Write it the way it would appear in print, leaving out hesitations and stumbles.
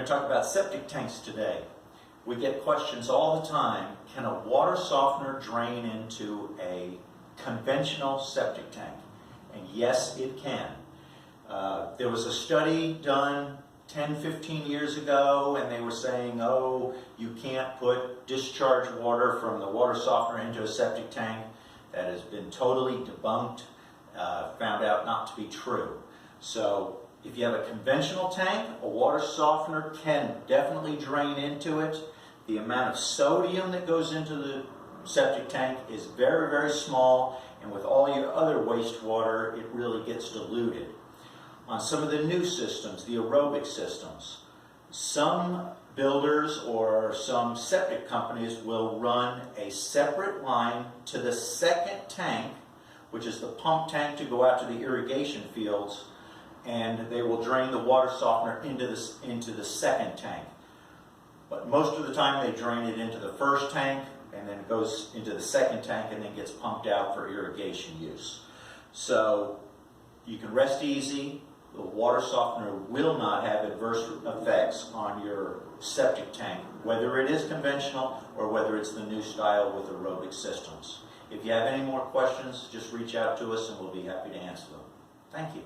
to talk about septic tanks today. We get questions all the time, can a water softener drain into a conventional septic tank? And yes, it can. There was a study done 10-15 years ago, and they were saying, oh, you can't put discharge water from the water softener into a septic tank. That has been totally debunked, found out not to be true. So if you have a conventional tank, a water softener can definitely drain into it. The amount of sodium that goes into the septic tank is very, very small, and with all your other wastewater, it really gets diluted. On some of the new systems, the aerobic systems, some builders or some septic companies will run a separate line to the second tank, which is the pump tank to go out to the irrigation fields, and they will drain the water softener into the second tank. But most of the time they drain it into the first tank, and then it goes into the second tank and then gets pumped out for irrigation use. So you can rest easy. The water softener will not have adverse effects on your septic tank, whether it is conventional or whether it's the new style with aerobic systems. If you have any more questions, just reach out to us and we'll be happy to answer them. Thank you.